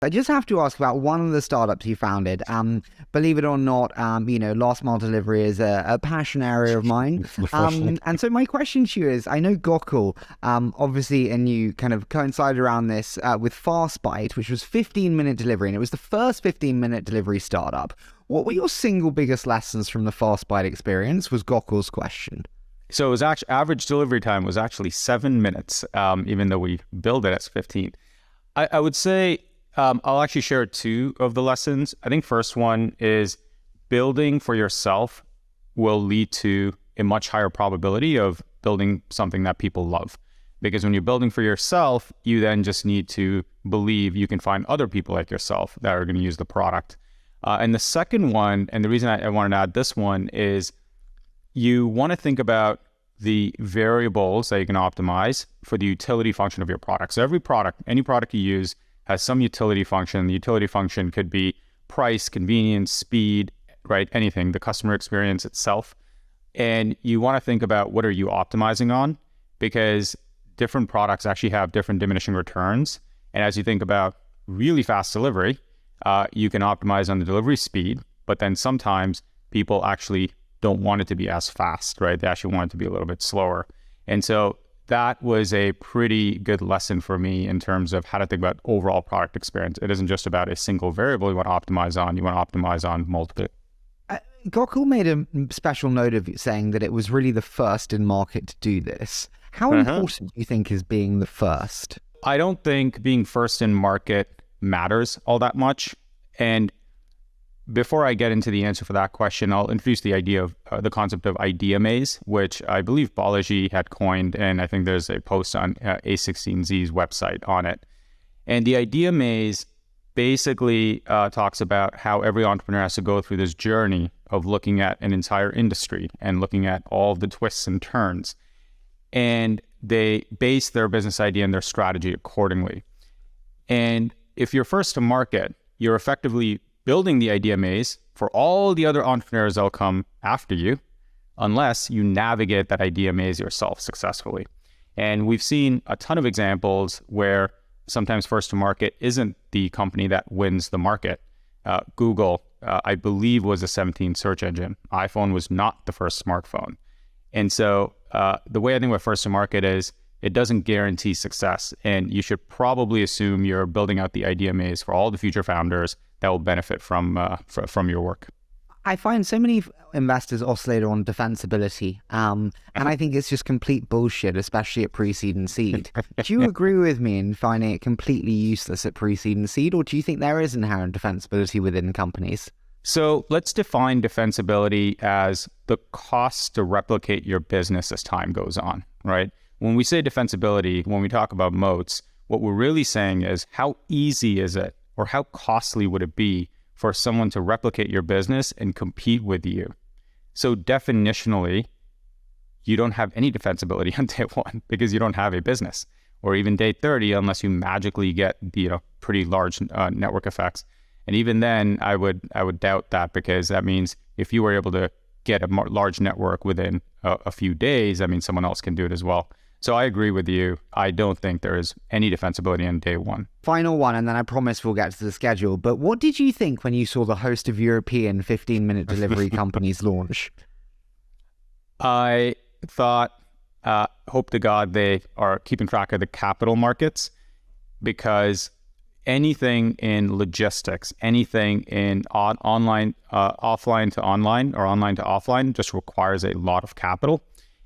I just have to ask about one of the startups you founded. Believe it or not, last mile delivery is a passion area of mine. And so my question to you is, I know Gokul, obviously, and you kind of coincided around this with FastBite, which was 15-minute delivery, and it was the first 15-minute delivery startup. What were your single biggest lessons from the FastBite experience was Gokul's question. So it was actually, average delivery time was actually 7 minutes, even though we billed it as 15. I would say, I'll actually share two of the lessons. I think first one is building for yourself will lead to a much higher probability of building something that people love. Because when you're building for yourself, you then just need to believe you can find other people like yourself that are going to use the product. And the second one, and the reason I wanted to add this one is you want to think about the variables that you can optimize for the utility function of your product. So every product, any product you use, has some utility function. The utility function could be price, convenience, speed, right? Anything, the customer experience itself. And you want to think about what are you optimizing on, because different products actually have different diminishing returns. And as you think about really fast delivery, you can optimize on the delivery speed, but then sometimes people actually don't want it to be as fast, right? They actually want it to be a little bit slower. And so that was a pretty good lesson for me in terms of how to think about overall product experience. It isn't just about a single variable you want to optimize on, you want to optimize on multiple. Gokul made a special note of saying that it was really the first in market to do this. How important do you think is being the first? I don't think being first in market matters all that much. And before I get into the answer for that question, I'll introduce the idea of the concept of idea maze, which I believe Balaji had coined, and I think there's a post on A16Z's website on it. And the idea maze basically talks about how every entrepreneur has to go through this journey of looking at an entire industry and looking at all the twists and turns. And they base their business idea and their strategy accordingly. And if you're first to market, you're effectively building the idea maze for all the other entrepreneurs that'll come after you, unless you navigate that idea maze yourself successfully. And we've seen a ton of examples where sometimes first to market isn't the company that wins the market. Google, I believe, was a 17th search engine. iPhone was not the first smartphone. And so the way I think about first to market is it doesn't guarantee success. And you should probably assume you're building out the idea maze for all the future founders that will benefit from your work. I find so many investors oscillate on defensibility, and I think it's just complete bullshit, especially at pre-seed and seed. Do you agree with me in finding it completely useless at pre-seed and seed, or do you think there is inherent defensibility within companies? So let's define defensibility as the cost to replicate your business as time goes on, right? When we say defensibility, when we talk about moats, what we're really saying is how easy is it or how costly would it be for someone to replicate your business and compete with you? So definitionally, you don't have any defensibility on day one because you don't have a business, or even day 30 unless you magically get pretty large network effects. And even then, I would doubt that, because that means if you were able to get a large network within a few days, that means someone else can do it as well. So I agree with you. I don't think there is any defensibility on day one. Final one, and then I promise we'll get to the schedule. But what did you think when you saw the host of European 15-minute delivery companies launch? I thought, hope to God they are keeping track of the capital markets, because anything in logistics, anything in online, offline to online or online to offline just requires a lot of capital.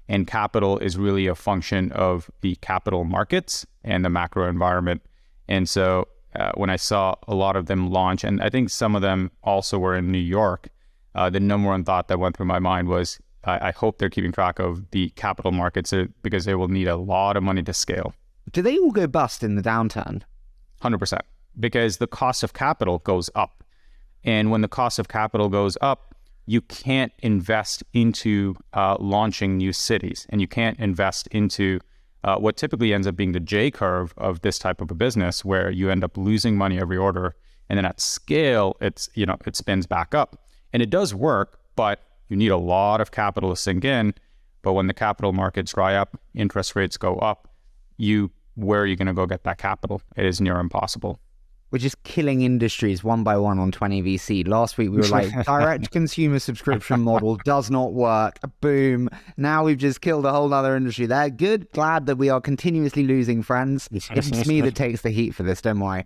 And capital is really a function of the capital markets and the macro environment. And so when I saw a lot of them launch, and I think some of them also were in New York, the number one thought that went through my mind was, I hope they're keeping track of the capital markets because they will need a lot of money to scale. Do they all go bust in the downturn? 100%, because the cost of capital goes up. And when the cost of capital goes up, you can't invest into launching new cities, and you can't invest into what typically ends up being the J curve of this type of a business, where you end up losing money every order, and then at scale, it spins back up. And it does work, but you need a lot of capital to sink in. But when the capital markets dry up, interest rates go up, where are you going to go get that capital? It is near impossible. we're just killing industries one by one on 20VC. Last week we were like, direct consumer subscription model does not work. Boom. Now we've just killed a whole other industry there. Good. Glad that we are continuously losing friends. It's me that takes the heat for this, don't worry.